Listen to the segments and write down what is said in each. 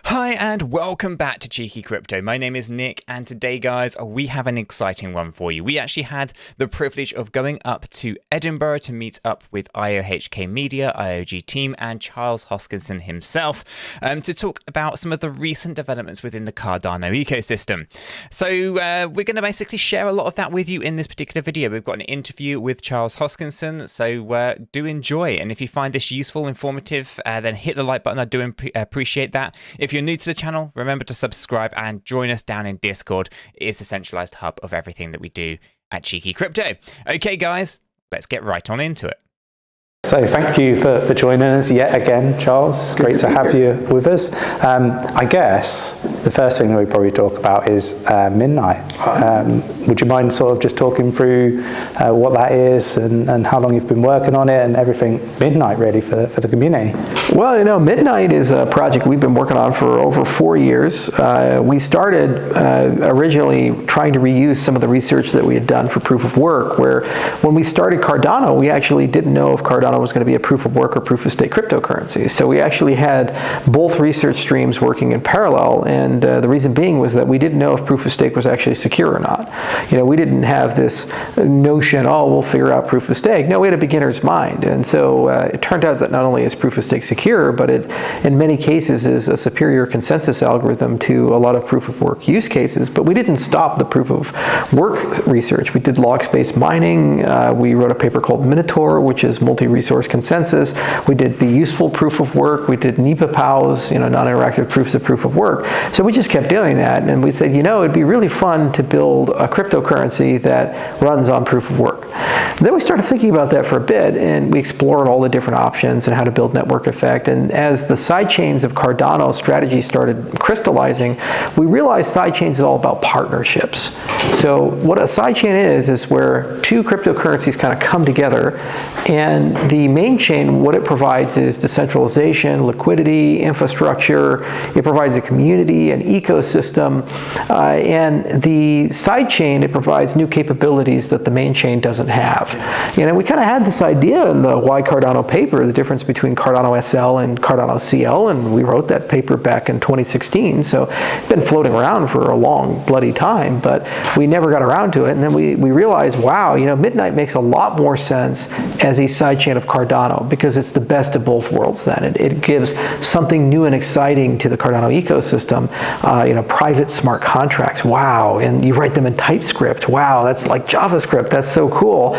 Hi and welcome back to Cheeky Crypto. My name is Nick, and today, guys, we have an exciting one for you. We actually had the privilege of going up to Edinburgh to meet up with 𝗖𝗢𝗠𝗘𝗥𝗦 Media, IOG team, and Charles Hoskinson himself to talk about some of the recent developments within the Cardano ecosystem. So we're going to basically share a lot of that with you in this particular video. We've got an interview with Charles Hoskinson, so do enjoy. And if you find this useful, informative, then hit the like button. I do appreciate that. If you're new to the channel, remember to subscribe and join us down in Discord. It is the centralized hub of everything that we do at Cheeky Crypto. Okay, guys, let's get right on into it. So thank you for joining us yet again, Charles. It's great to have you with us. I guess the first thing that we probably talk about is Midnight. Would you mind sort of just talking through what that is and how long you've been working on it and everything Midnight really for the community? Well, you know, Midnight is a project we've been working on for over 4 years. We started originally trying to reuse some of the research that we had done for proof of work, where when we started Cardano, we actually didn't know if Cardano was going to be a proof of work or proof of stake cryptocurrency. So we actually had both research streams working in parallel, and the reason being was that we didn't know if proof of stake was actually secure or not. You know, we didn't have this notion, oh, we'll figure out proof of stake. No, we had a beginner's mind, and so it turned out that not only is proof of stake secure, but it in many cases is a superior consensus algorithm to a lot of proof of work use cases. But we didn't stop the proof of work research. We did log-space mining. We wrote a paper called Minotaur, which is multi-resource consensus. We did the useful proof of work. We did 𝗕𝗘𝗪𝗪𝗧𝗕, you know, non-interactive proofs of proof of work. So we just kept doing that, and we said, you know, it'd be really fun to build a cryptocurrency that runs on proof of work. And then we started thinking about that for a bit, and we explored all the different options and how to build network effect. And as the sidechains of Cardano strategy started crystallizing, we realized sidechains is all about partnerships. So what a sidechain is where two cryptocurrencies kind of come together, and the main chain, what it provides is decentralization, liquidity, infrastructure. It provides a community, an ecosystem, and the side chain, it provides new capabilities that the main chain doesn't have. You know, we kind of had this idea in the Why Cardano paper, the difference between Cardano SL and Cardano CL, and we wrote that paper back in 2016. So it's been floating around for a long bloody time, but we never got around to it. And then we realized, wow, you know, Midnight makes a lot more sense as a sidechain of Cardano, because it's the best of both worlds then. It gives something new and exciting to the Cardano ecosystem. You know, private smart contracts, wow, and you write them in TypeScript, wow, that's like JavaScript, that's so cool.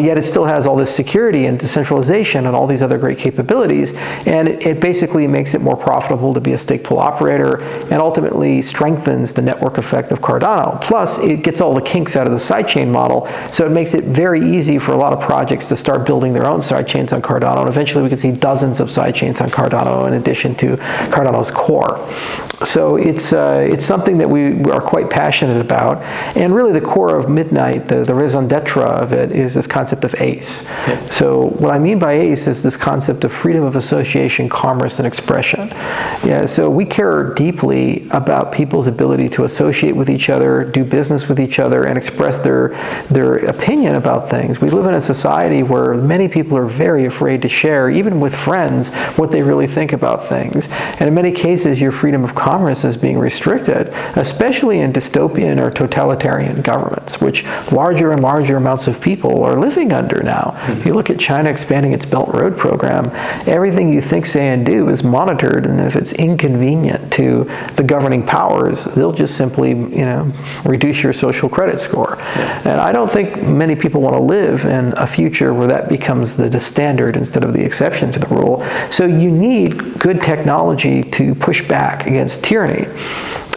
Yet it still has all this security and decentralization and all these other great capabilities, and it basically makes it more profitable to be a stake pool operator and ultimately strengthens the network effect of Cardano. Plus, it gets all the kinks out of the sidechain model, so it makes it very easy for a lot of projects to start building their own sidechains on Cardano, and eventually we can see dozens of sidechains on Cardano in addition to Cardano's core. So it's something that we are quite passionate about, and really the core of Midnight, the raison d'etre of it, is this concept of ACE. Yeah. So what I mean by ACE is this concept of freedom of association, commerce, and expression. Yeah, so we care deeply about people's ability to associate with each other, do business with each other, and express their opinion about things. We live in a society where many people are very afraid to share, even with friends, what they really think about things. And in many cases, your freedom of commerce is being restricted, especially in dystopian or totalitarian governments, which larger and larger amounts of people are living under now. If you look at China expanding its Belt and Road program, everything you think, say, and do is monitored, and if it's inconvenient to the governing powers, they'll just simply, you know, reduce your social credit score. And I don't think many people want to live in a future where that becomes the standard instead of the exception to the rule. So you need good technology to push back against tyranny.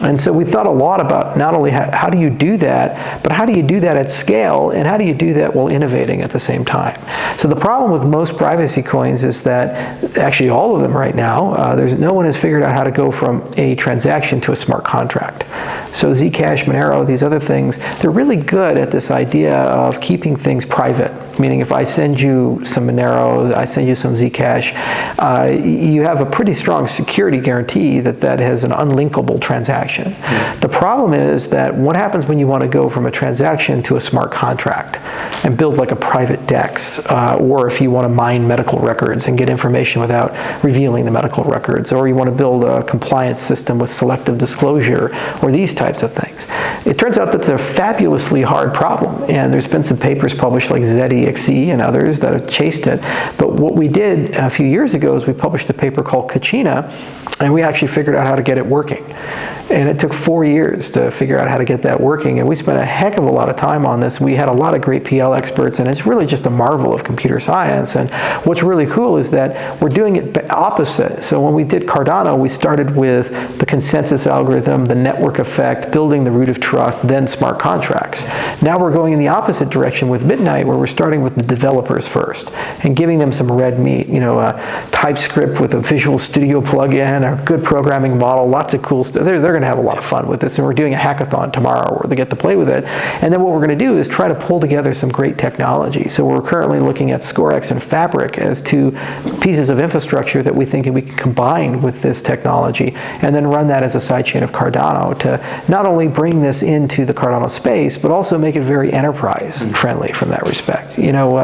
And so we thought a lot about not only how do you do that, but how do you do that at scale, and how do you do that while innovating at the same time. So the problem with most privacy coins is that, actually all of them right now, no one has figured out how to go from a transaction to a smart contract. So Zcash, Monero, these other things, they're really good at this idea of keeping things private. Meaning if I send you some Monero, I send you some Zcash, you have a pretty strong security guarantee that that has an unlinkable transaction. transaction. The problem is that what happens when you want to go from a transaction to a smart contract and build like a private DEX, or if you want to mine medical records and get information without revealing the medical records, or you want to build a compliance system with selective disclosure, or these types of things. It turns out that's a fabulously hard problem, and there's been some papers published like 𝗕𝗓𝗓 and others that have chased it. But what we did a few years ago is we published a paper called 𝗕𝗘𝗪𝗓, and we actually figured out how to get it working. And it took 4 years to figure out how to get that working, and we spent a heck of a lot of time on this. We had a lot of great PL experts, and it's really just a marvel of computer science. And what's really cool is that we're doing it opposite. So when we did Cardano, we started with the consensus algorithm, the network effect, building the root of trust, then smart contracts. Now we're going in the opposite direction with Midnight, where we're starting with the developers first and giving them some red meat, you know, TypeScript with a Visual Studio plugin, a good programming model, lots of cool stuff. They're going to have a lot of fun with this, and we're doing a hackathon tomorrow where they get to play with it. And then what we're going to do is try to pull together some great technology. So we're currently looking at ScoreX and Fabric as two pieces of infrastructure that we think we can combine with this technology, and then run that as a sidechain of Cardano to not only bring this into the Cardano space, but also make it very enterprise friendly from that respect. You know,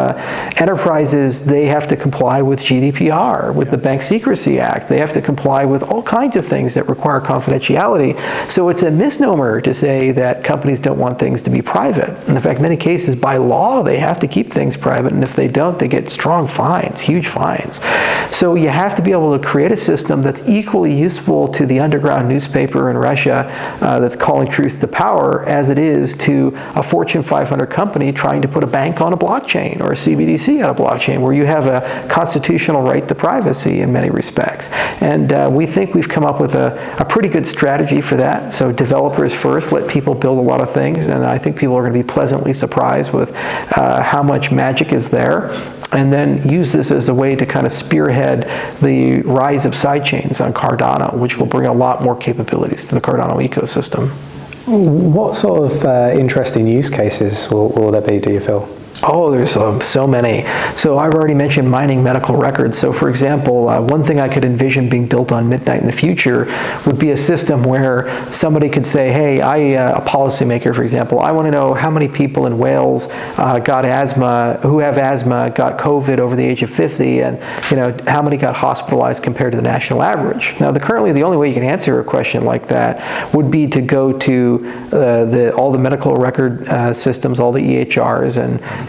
enterprises, they have to comply with GDPR, with the Bank Secrecy Act. They have to comply with all kinds of things that require confidentiality. So it's a misnomer to say that companies don't want things to be private. In fact, many cases, by law, they have to keep things private, and if they don't, they get strong fines, huge fines. So you have to be able to create a system that's equally useful to the underground newspaper in Russia that's calling truth to power as it is to a Fortune 500 company trying to put a bank on a blockchain or a CBDC on a blockchain, where you have a constitutional right to privacy in many respects. And we think we've come up with a pretty good strategy for that. So developers first, let people build a lot of things, and I think people are going to be pleasantly surprised with how much magic is there. And then use this as a way to kind of spearhead the rise of sidechains on Cardano, which will bring a lot more capabilities to the Cardano ecosystem. What sort of interesting use cases will there be, do you feel? Oh, there's so many. So I've already mentioned mining medical records. So for example, one thing I could envision being built on Midnight in the future would be a system where somebody could say, hey, a policymaker, for example, I want to know how many people in Wales got asthma, who have asthma, got COVID over the age of 50, and you know, how many got hospitalized compared to the national average. Now, currently the only way you can answer a question like that would be to go to all the medical record systems, all the EHRs,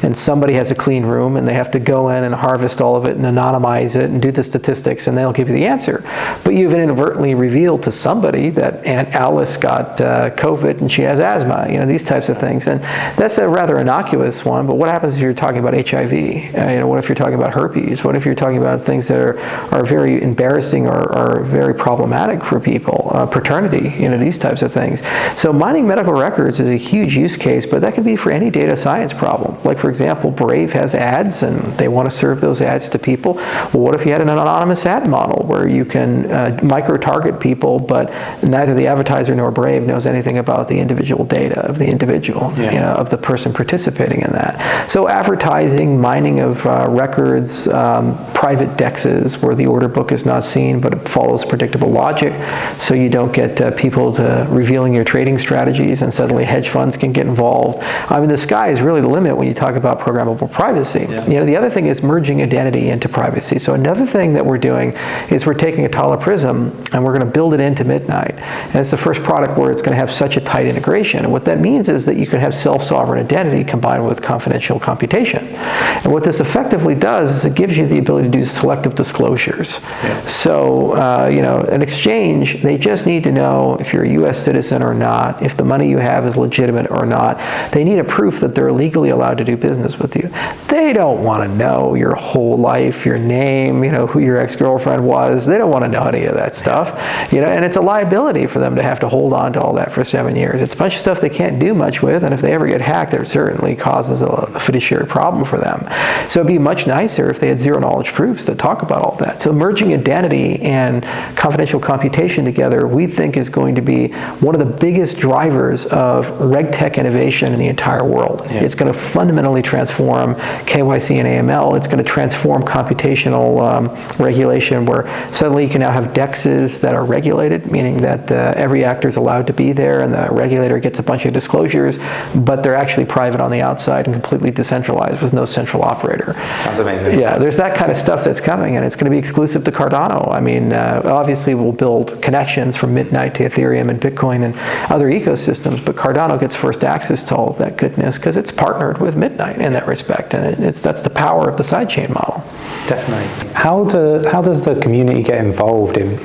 and somebody has a clean room and they have to go in and harvest all of it and anonymize it and do the statistics, and they'll give you the answer. But you've inadvertently revealed to somebody that Aunt Alice got COVID and she has asthma, you know, these types of things. And that's a rather innocuous one, but what happens if you're talking about HIV? You know, what if you're talking about herpes? What if you're talking about things that are very embarrassing or very problematic for people? Paternity, you know, these types of things. So mining medical records is a huge use case, but that could be for any data science problem. Like, for example, Brave has ads and they want to serve those ads to people. Well, what if you had an anonymous ad model where you can micro-target people, but neither the advertiser nor Brave knows anything about the individual data of the individual, you know, of the person participating in that. So advertising, mining of records, private DEXs where the order book is not seen, but it follows predictable logic, so you don't get people revealing your trading strategies and suddenly hedge funds can get involved. I mean, the sky is really the limit when you talk about programmable privacy. You know, the other thing is merging identity into privacy. So another thing that we're doing is we're taking a 𝗕𝗪𝗪𝗔𝗥𝗘 and we're going to build it into Midnight. And it's the first product where it's going to have such a tight integration. And what that means is that you can have self-sovereign identity combined with confidential computation. And what this effectively does is it gives you the ability to do selective disclosures. So, you know, an exchange, they just need to know if you're a US citizen or not, if the money you have is legitimate or not. They need a proof that they're legally allowed to do business with you. They don't want to know your whole life, your name, you know, who your ex-girlfriend was. They don't want to know any of that stuff, you know, and it's a liability for them to have to hold on to all that for 7 years. It's a bunch of stuff they can't do much with, and if they ever get hacked, it certainly causes a fiduciary problem for them. So it'd be much nicer if they had zero knowledge proofs that talk about all that. So merging identity and confidential computation together, we think is going to be one of the biggest drivers of reg tech innovation in the entire world. It's going to fundamentally only transform KYC and AML, it's going to transform computational regulation, where suddenly you can now have DEXs that are regulated, meaning that every actor is allowed to be there and the regulator gets a bunch of disclosures, but they're actually private on the outside and completely decentralized with no central operator. Sounds amazing. Yeah, there's that kind of stuff that's coming, and it's going to be exclusive to Cardano. I mean, obviously we'll build connections from 𝗕𝗏 to Ethereum and Bitcoin and other ecosystems, but Cardano gets first access to all of that goodness because it's partnered with 𝗕𝗏 in that respect, and that's the power of the sidechain model. Definitely. How does the community get involved in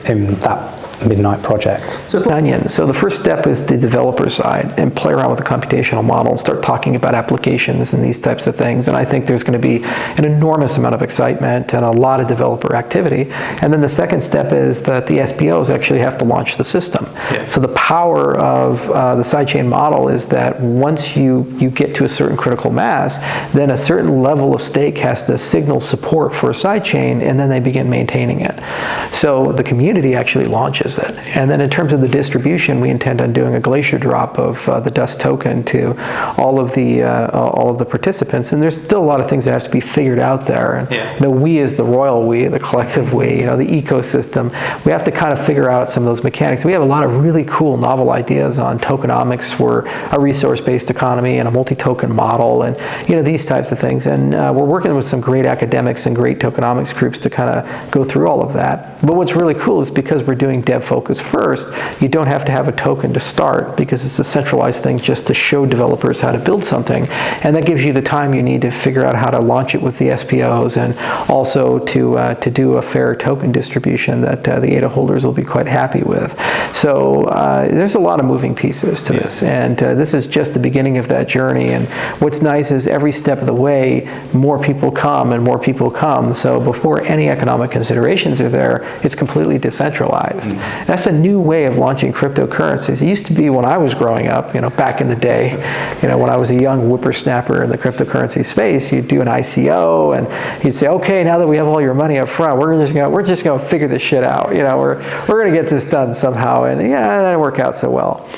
that 𝗕𝗏 project? So it's an onion. So the first step is the developer side and play around with the computational model and start talking about applications and these types of things. And I think there's going to be an enormous amount of excitement and a lot of developer activity. And then the second step is that the SPOs actually have to launch the system. Yeah. So the power of the sidechain model is that once you get to a certain critical mass, then a certain level of stake has to signal support for a sidechain, and then they begin maintaining it. So the community actually launches it. And then in terms of the distribution, we intend on doing a glacier drop of the dust token to all of the participants. And there's still a lot of things that have to be figured out there. And you know, we as the royal we, the collective we, you know, the ecosystem, we have to kind of figure out some of those mechanics. We have a lot of really cool novel ideas on tokenomics for a resource-based economy and a multi-token model, and you know, these types of things. And we're working with some great academics and great tokenomics groups to kind of go through all of that. But what's really cool is because we're doing dev focus first, you don't have to have a token to start because it's a centralized thing just to show developers how to build something. And that gives you the time you need to figure out how to launch it with the SPOs, and also to do a fair token distribution that the ADA holders will be quite happy with. So there's a lot of moving pieces to this, and this is just the beginning of that journey. And what's nice is every step of the way, more people come and more people come. So before any economic considerations are there, it's completely decentralized. That's a new way of launching cryptocurrencies. It used to be when I was growing up, you know, back in the day, you know, when I was a young whippersnapper in the cryptocurrency space, you'd do an ICO and you'd say, okay, now that we have all your money up front, we're just gonna figure this shit out. You know, we're gonna get this done somehow, and yeah, that didn't work out so well.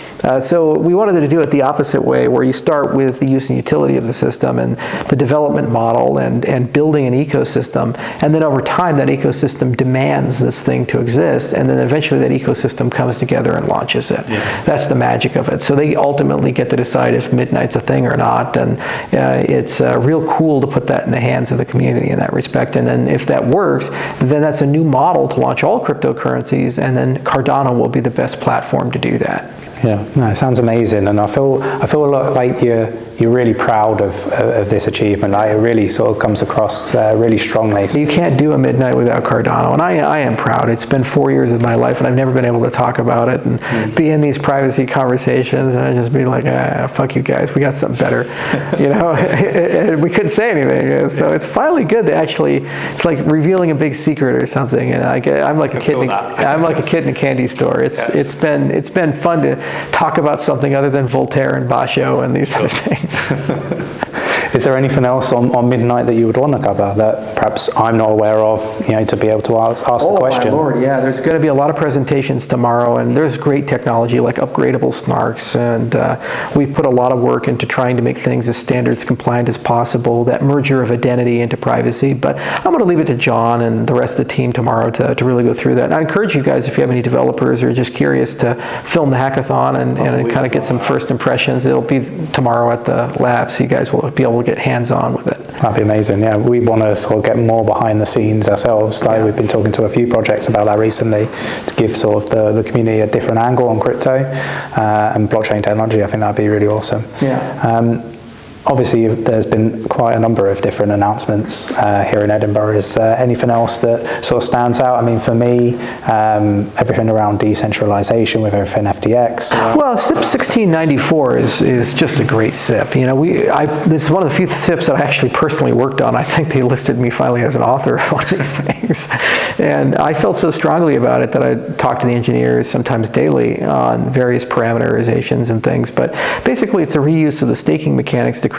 So we wanted to do it the opposite way, where you start with the use and utility of the system and the development model and building an ecosystem, and then over time that ecosystem demands this thing to exist, and then eventually that ecosystem comes together and launches it. Yeah. That's the magic of it. So they ultimately get to decide if 𝗕𝗏's a thing or not, and it's real cool to put that in the hands of the community in that respect. And then if that works, then that's a new model to launch all cryptocurrencies, and then Cardano will be the best platform to do that. Yeah, no, it sounds amazing, and I feel a lot like you're really proud of this achievement. Like, it really sort of comes across really strongly. You can't do a 𝗕𝗏 without Cardano, and I am proud. It's been 4 years of my life, and I've never been able to talk about it and be in these privacy conversations, and I just be like, fuck you guys, we got something better, you know. And we couldn't say anything, so it's finally good to actually. It's like revealing a big secret or something, and I'm like a kid. I'm like a kid in a candy store. It's been fun to talk about something other than Voltaire and Basho and these other things. Is there anything else on 𝗕𝗏 that you would want to cover that perhaps I'm not aware of, you know, to be able to ask the question? Oh my Lord, yeah. There's going to be a lot of presentations tomorrow, and there's great technology like upgradable snarks, and we put a lot of work into trying to make things as standards compliant as possible, that merger of identity into privacy. But I'm going to leave it to John and the rest of the team tomorrow to really go through that. And I encourage you guys, if you have any developers or are just curious, to film the hackathon and kind of get some first impressions. It'll be tomorrow at the lab, so you guys will be able to get hands-on with it. That'd be amazing. Yeah, we want to sort of get more behind the scenes ourselves. Like, we've been talking to a few projects about that recently to give sort of the community a different angle on crypto and blockchain technology. I think that'd be really awesome. Yeah. Obviously, there's been quite a number of different announcements here in Edinburgh. Is there anything else that sort of stands out? I mean, for me, everything around decentralization with everything FTX. Well, SIP 1694 is just a great SIP. You know, this is one of the few SIPs that I actually personally worked on. I think they listed me finally as an author of one of these things. And I felt so strongly about it that I talked to the engineers sometimes daily on various parameterizations and things. But basically, it's a reuse of the staking mechanics to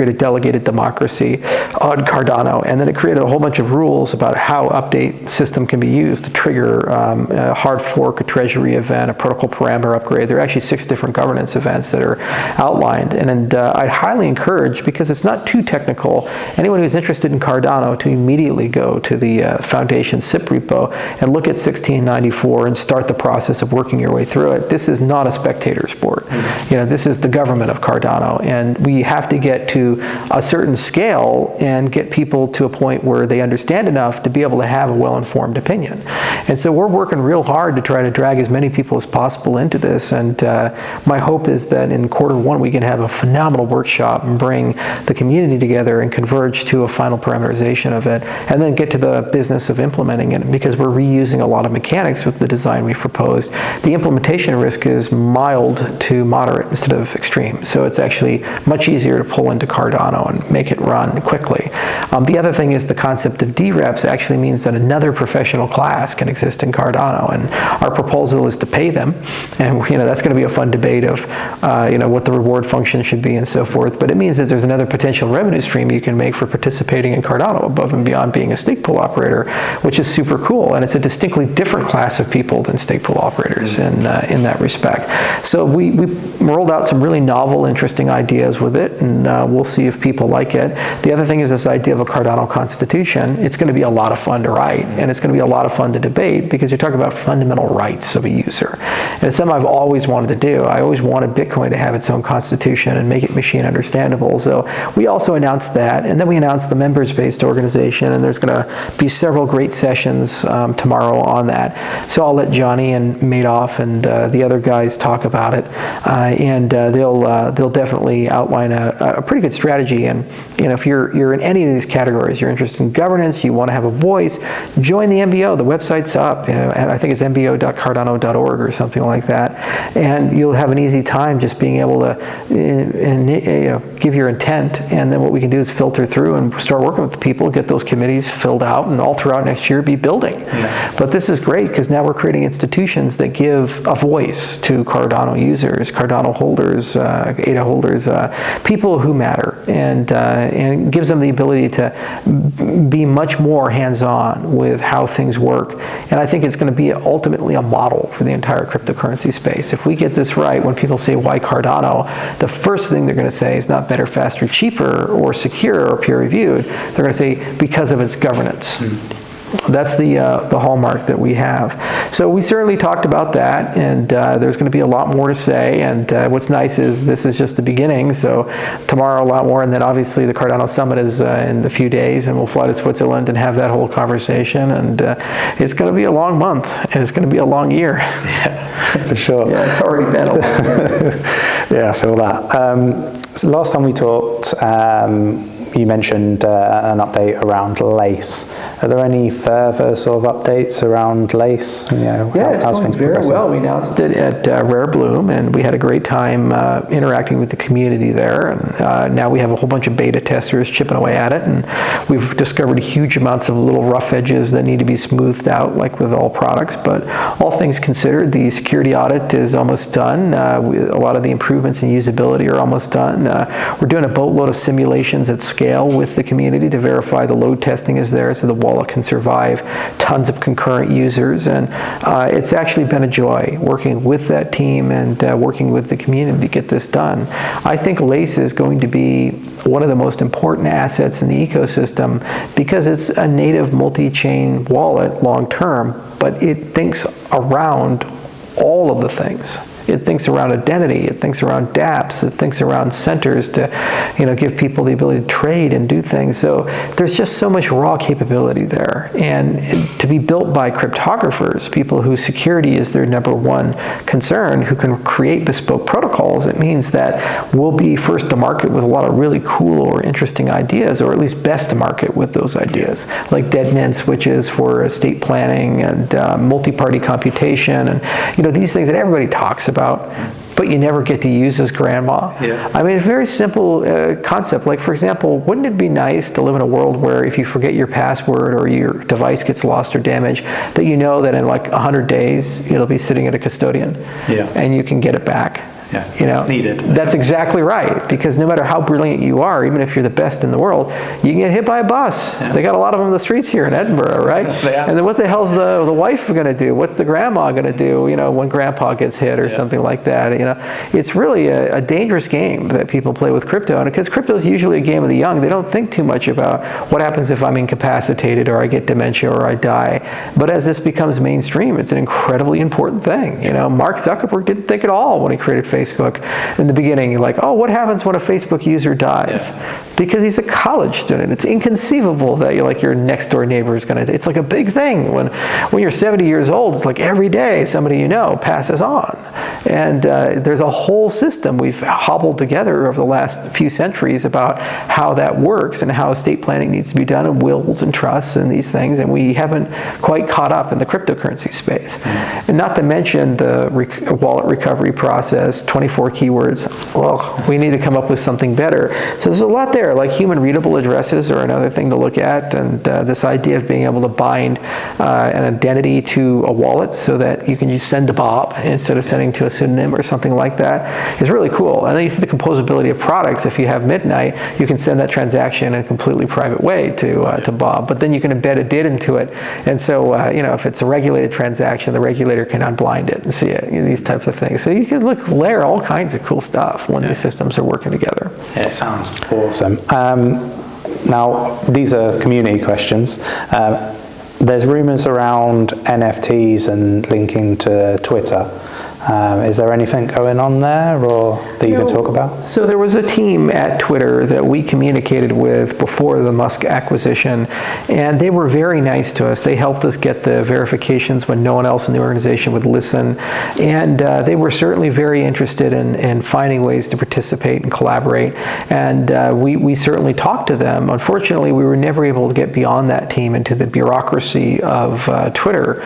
Yeah, for sure. Yeah, it's already been a long year. Yeah, I feel that. So last time we talked, you mentioned an update around LACE. Are there any further sort of updates around LACE? It's going very well. We announced it at Rare Bloom, and we had a great time interacting with the community there. And now we have a whole bunch of beta testers chipping away at it, and we've discovered huge amounts of little rough edges that need to be smoothed out, like with all products. But all things considered, the security audit is almost done. A lot of the improvements in usability are almost done. We're doing a boatload of simulations at scale with the community to verify the load testing is there, so the wallet can survive tons of concurrent users. And it's actually been a joy working with that team and working with the community to get this done. I think LACE is going to be one of the most important assets in the ecosystem, because it's a native multi-chain wallet long term, but it thinks around all of the things. It thinks around identity, it thinks around dApps, it thinks around centers to give people the ability to trade and do things. So there's just so much raw capability there. And to be built by cryptographers, people whose security is their #1 concern, who can create bespoke protocols, it means that we'll be first to market with a lot of really cool or interesting ideas, or at least best to market with those ideas, like dead man switches for estate planning and multi-party computation, and these things that everybody talks about, but you never get to use as grandma. Yeah. I mean, a very simple concept. Like, for example, wouldn't it be nice to live in a world where if you forget your password or your device gets lost or damaged, that that in like 100 days, it'll be sitting at a custodian, and you can get it back? It's needed. That's exactly right, because no matter how brilliant you are, even if you're the best in the world, you can get hit by a bus. They got a lot of them in the streets here in Edinburgh, right? And then what the hell's the wife going to do? What's the grandma going to do, when grandpa gets hit or something like that? It's really a dangerous game that people play with crypto, and because crypto is usually a game of the young, they don't think too much about what happens if I'm incapacitated or I get dementia or I die. But as this becomes mainstream, it's an incredibly important thing. Mark Zuckerberg didn't think at all when he created Facebook in the beginning, like, oh, what happens when a Facebook user dies? Because he's a college student. It's inconceivable that your next door neighbor is going to, it's like a big thing. When you're 70 years old, it's like every day somebody passes on. And there's a whole system we've hobbled together over the last few centuries about how that works and how estate planning needs to be done, and wills and trusts and these things, and we haven't quite caught up in the cryptocurrency space. And not to mention the wallet recovery process, 24 keywords. Well, we need to come up with something better. So there's a lot there, like human readable addresses are another thing to look at, and this idea of being able to bind an identity to a wallet so that you can just send to Bob instead of sending to a pseudonym or something like that is really cool. And then you see the composability of products. If you have Midnight, you can send that transaction in a completely private way to Bob, but then you can embed a DID into it. And so, if it's a regulated transaction, the regulator can unblind it and see it, these types of things. So you can layer all kinds of cool stuff when these systems are working together. Yeah, it sounds awesome. Now, these are community questions. There's rumors around NFTs and linking to Twitter. Is there anything going on there or that you can talk about? So there was a team at Twitter that we communicated with before the Musk acquisition, and they were very nice to us. They helped us get the verifications when no one else in the organization would listen, and they were certainly very interested in finding ways to participate and collaborate, and we certainly talked to them. Unfortunately, we were never able to get beyond that team into the bureaucracy of Twitter,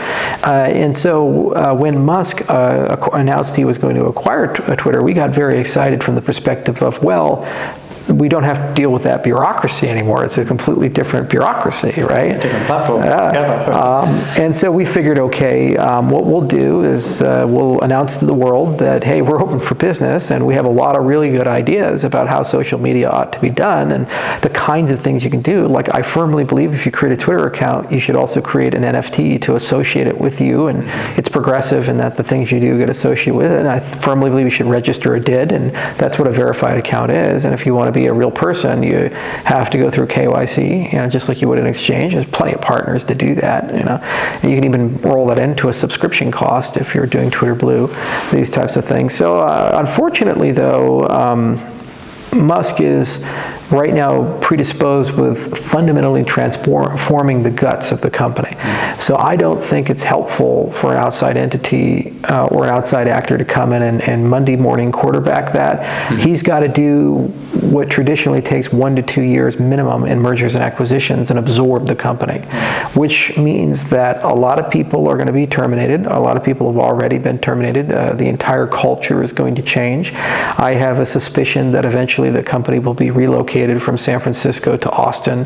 and so when Musk announced he was going to acquire Twitter, we got very excited from the perspective of, well, we don't have to deal with that bureaucracy anymore. It's a completely different bureaucracy, right? A different platform. And so we figured, okay, what we'll do is we'll announce to the world that, hey, we're open for business, and we have a lot of really good ideas about how social media ought to be done and the kinds of things you can do. Like, I firmly believe if you create a Twitter account, you should also create an NFT to associate it with you, and it's progressive in that the things you do get associated with it. And I firmly believe you should register a DID, and that's what a verified account is. And if you want to be a real person, you have to go through KYC, just like you would in exchange. There's plenty of partners to do that, and you can even roll that into a subscription cost if you're doing Twitter Blue, these types of things. So unfortunately, though, Musk is right now predisposed with fundamentally transforming the guts of the company. So I don't think it's helpful for an outside entity or an outside actor to come in and Monday morning quarterback that. He's got to do what traditionally takes 1 to 2 years minimum in mergers and acquisitions and absorb the company, which means that a lot of people are going to be terminated. A lot of people have already been terminated. The entire culture is going to change. I have a suspicion that eventually the company will be relocated from San Francisco to Austin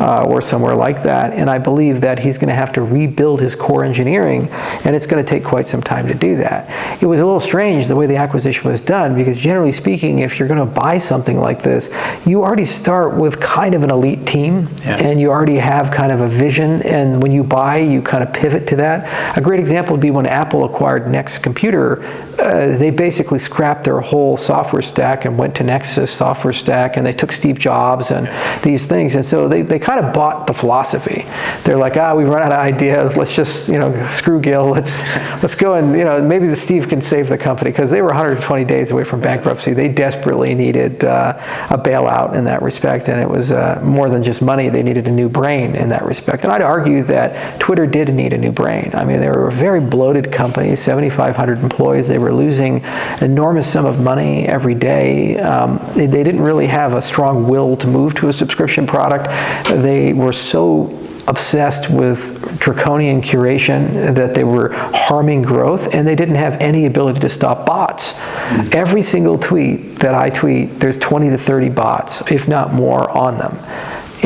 or somewhere like that, and I believe that he's going to have to rebuild his core engineering, and it's going to take quite some time to do that. It was a little strange the way the acquisition was done, because generally speaking, if you're going to buy something like this, you already start with kind of an elite team, and you already have kind of a vision, and when you buy, you kind of pivot to that. A great example would be when Apple acquired Next Computer. They basically scrapped their whole software stack and went to Nexus software stack, and they took Steve Jobs and these things, and so they kind of bought the philosophy. They're like, we've run out of ideas, let's just screw Gil, let's go and maybe the Steve can save the company, because they were 120 days away from bankruptcy. They desperately needed a bailout in that respect, and it was more than just money. They needed a new brain in that respect, and I'd argue that Twitter did need a new brain. I mean, they were a very bloated company, 7,500 employees. They were losing an enormous sum of money every day. They didn't really have a strong will to move to a subscription product. They were so obsessed with draconian curation that they were harming growth, and they didn't have any ability to stop bots. Every single tweet that I tweet, there's 20 to 30 bots, if not more, on them.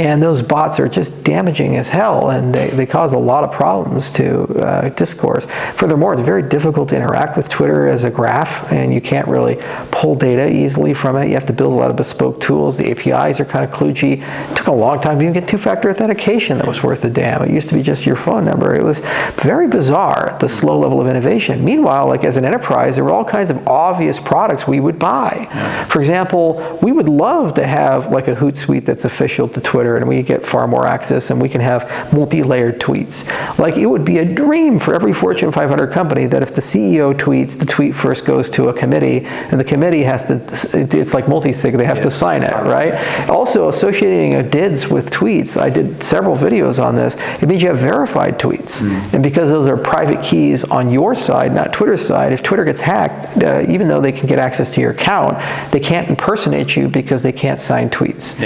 And those bots are just damaging as hell, and they cause a lot of problems to discourse. Furthermore, it's very difficult to interact with Twitter as a graph, and you can't really pull data easily from it. You have to build a lot of bespoke tools. The APIs are kind of kludgy. It took a long time to even get two-factor authentication that was worth a damn. It used to be just your phone number. It was very bizarre, the slow level of innovation. Meanwhile, like as an enterprise, there were all kinds of obvious products we would buy. For example, we would love to have like a Hootsuite that's official to Twitter, and we get far more access, and we can have multi-layered tweets. Like it would be a dream for every Fortune 500 company that if the CEO tweets, the tweet first goes to a committee, and the committee has to, it's like multi-sig, they have to sign it, right? Also, associating a DIDs with tweets, I did several videos on this, it means you have verified tweets. And because those are private keys on your side, not Twitter's side, if Twitter gets hacked, even though they can get access to your account, they can't impersonate you because they can't sign tweets.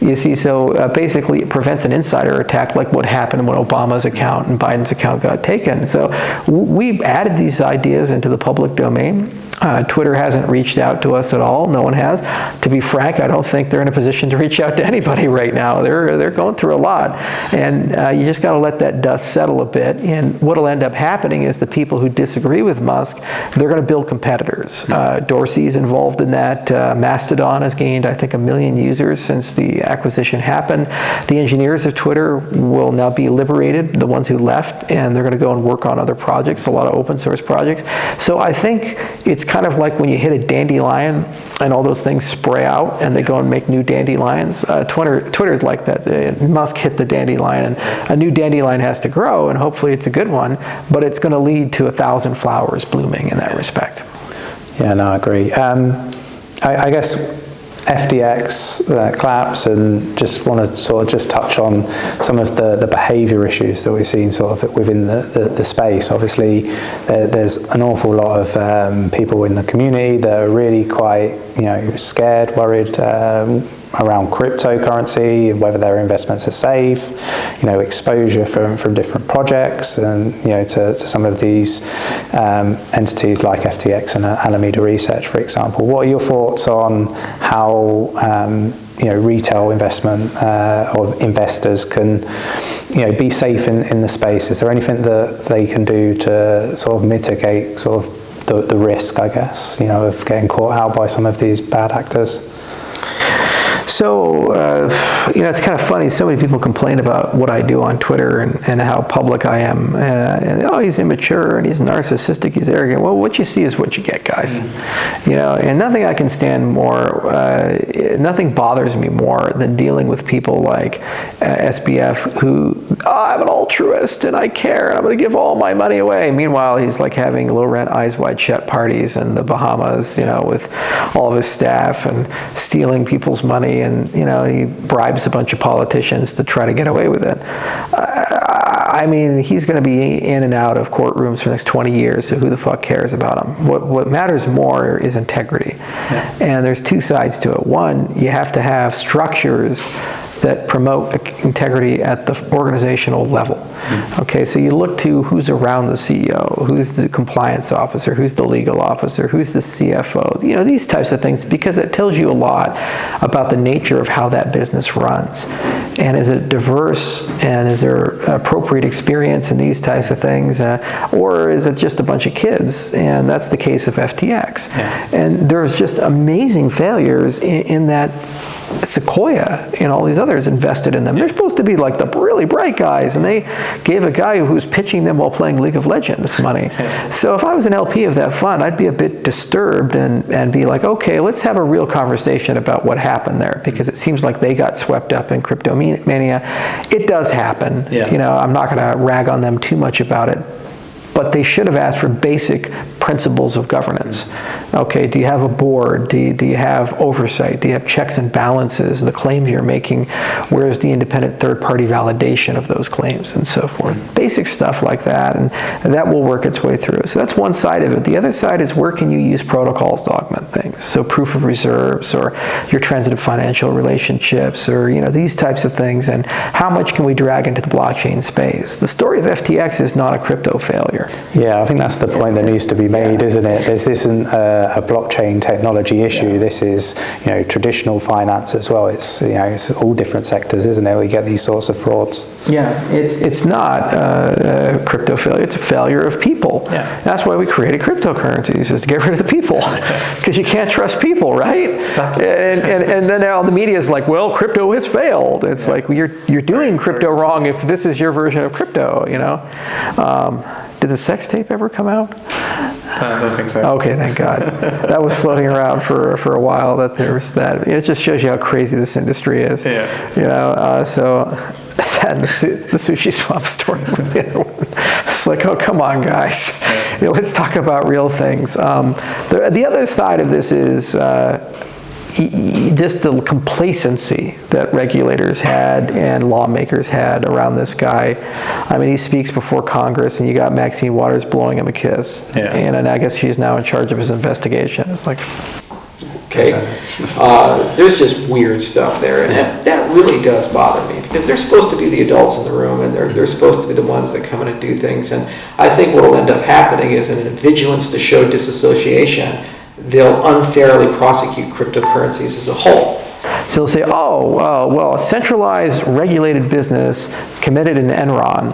You see, so basically it prevents an insider attack like what happened when Obama's account and Biden's account got taken. So we've added these ideas into the public domain. Twitter hasn't reached out to us at all. No one has. To be frank, I don't think they're in a position to reach out to anybody right now. They're going through a lot. And you just got to let that dust settle a bit. And what will end up happening is the people who disagree with Musk, they're going to build competitors. Dorsey's involved in that. Mastodon has gained, I think, 1 million users since the acquisition happened. The engineers of Twitter will now be liberated, the ones who left, and they're going to go and work on other projects, a lot of open source projects. So I think it's kind of like when you hit a dandelion and all those things spray out and they go and make new dandelions. Twitter's like that. Musk hit the dandelion, and a new dandelion has to grow, and hopefully it's a good one, but it's going to lead to 1,000 flowers blooming in that respect. Yeah, no, I agree. I guess FTX collapse, and just want to sort of just touch on some of the behavior issues that we've seen sort of within the space. Obviously, there's an awful lot of people in the community that are really quite, scared, worried around cryptocurrency and whether their investments are safe, exposure from different projects, and to some of these entities like FTX and Alameda Research, for example. What are your thoughts on how retail investment or investors can be safe in the space? Is there anything that they can do to sort of mitigate sort of the risk, I guess, of getting caught out by some of these bad actors? So, it's kind of funny. So many people complain about what I do on Twitter and how public I am. And he's immature and he's narcissistic, he's arrogant. Well, what you see is what you get, guys. And nothing I can stand more, nothing bothers me more than dealing with people like SBF who, I'm an altruist and I care and I'm going to give all my money away. Meanwhile, he's like having low-rent, eyes-wide-shut parties in the Bahamas, with all of his staff and stealing people's money. And he bribes a bunch of politicians to try to get away with it. I mean, he's going to be in and out of courtrooms for the next 20 years, so who the fuck cares about him? What matters more is integrity. And there's two sides to it. One, you have to have structures that promote integrity at the organizational level. Okay, so you look to who's around the CEO, who's the compliance officer, who's the legal officer, who's the CFO, these types of things, because it tells you a lot about the nature of how that business runs. And is it diverse, and is there appropriate experience in these types of things, or is it just a bunch of kids? And that's the case of FTX. And there's just amazing failures in that Sequoia and all these others invested in them. They're supposed to be like the really bright guys, and they gave a guy who was pitching them while playing League of Legends money. So if I was an LP of that fund, I'd be a bit disturbed and be like, okay, let's have a real conversation about what happened there, because it seems like they got swept up in crypto mania. It does happen. I'm not going to rag on them too much about it, but they should have asked for basic principles of governance. Okay, do you have a board? Do you have oversight? Do you have checks and balances? The claims you're making, where's the independent third-party validation of those claims and so forth? Basic stuff like that, and that will work its way through. So that's one side of it. The other side is where can you use protocols to augment things? So proof of reserves, or your transitive financial relationships, or these types of things, and how much can we drag into the blockchain space? The story of FTX is not a crypto failure. Yeah, I think that's the point that needs to be made, isn't it? This isn't a blockchain technology issue. This is, traditional finance as well. It's, it's all different sectors, isn't it? We get these sorts of frauds. Yeah, it's not a crypto failure. It's a failure of people. Yeah. That's why we created cryptocurrencies, is to get rid of the people, because you can't trust people, right? Exactly. And then all the media is like, well, crypto has failed. It's like, well, you're doing crypto wrong if this is your version of crypto. Did the sex tape ever come out? I don't think so. Okay, thank God. That was floating around for a while, that there was that. It just shows you how crazy this industry is. Yeah. So that and the sushi swap story with the other one. It's like, oh, come on, guys. Yeah. Let's talk about real things. The other side of this is just the complacency that regulators had and lawmakers had around this guy. I mean, he speaks before Congress, and you got Maxine Waters blowing him a kiss. Yeah. And I guess she's now in charge of his investigation. It's like, okay, there's just weird stuff there, and that really does bother me, because they're supposed to be the adults in the room, and they're supposed to be the ones that come in and do things. And I think what will end up happening is, in a vigilance to show disassociation, they'll unfairly prosecute cryptocurrencies as a whole. so they'll say, well, a centralized regulated business committed an Enron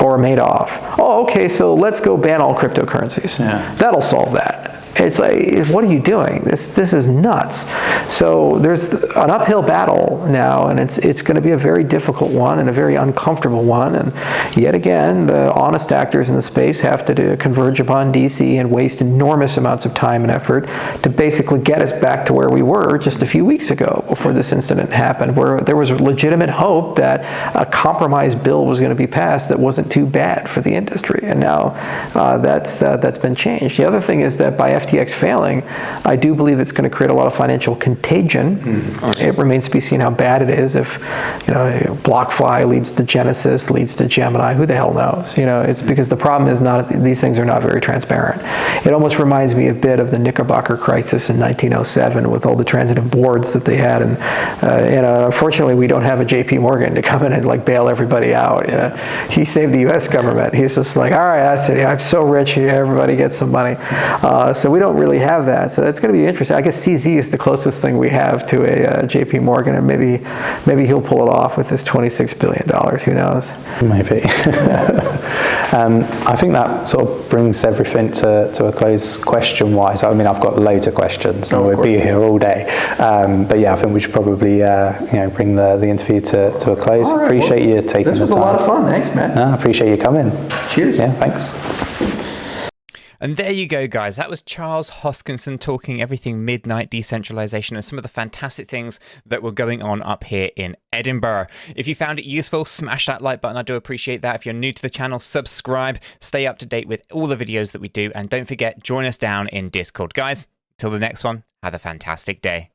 or Madoff. Oh, okay, so let's go ban all cryptocurrencies. Yeah. That'll solve that. It's like, what are you doing? This is nuts. So there's an uphill battle now, and it's going to be a very difficult one and a very uncomfortable one. And yet again, the honest actors in the space have to converge upon DC and waste enormous amounts of time and effort to basically get us back to where we were just a few weeks ago, before this incident happened, where there was legitimate hope that a compromise bill was going to be passed that wasn't too bad for the industry. And now that's been changed. The other thing is that by FTX failing, I do believe it's going to create a lot of financial contagion. It remains to be seen how bad it is. If BlockFi leads to Genesis, leads to Gemini, who the hell knows? It's because the problem is these things are not very transparent. It almost reminds me a bit of the Knickerbocker crisis in 1907 with all the transitive boards that they had, and unfortunately we don't have a JP Morgan to come in and bail everybody out. He saved the U.S. government. He's just like, all right, that's it. I'm so rich here, everybody gets some money. So we don't really have that. So it's going to be interesting. I guess CZ is the closest thing we have to a JP Morgan, and maybe he'll pull it off with his $26 billion. Who knows? Maybe. I think that sort of brings everything to a close question-wise. I mean, I've got loads of questions, and we'll be here all day. But yeah, I think we should probably bring the interview to a close. All right, Appreciate you taking the time. This was a lot of fun. Thanks, man. I appreciate you coming. Cheers. Yeah, thanks. And there you go, guys. That was Charles Hoskinson talking everything midnight decentralization and some of the fantastic things that were going on up here in Edinburgh. If you found it useful, smash that like button. I do appreciate that. If you're new to the channel, subscribe. Stay up to date with all the videos that we do. And don't forget, join us down in Discord. Guys, till the next one, have a fantastic day.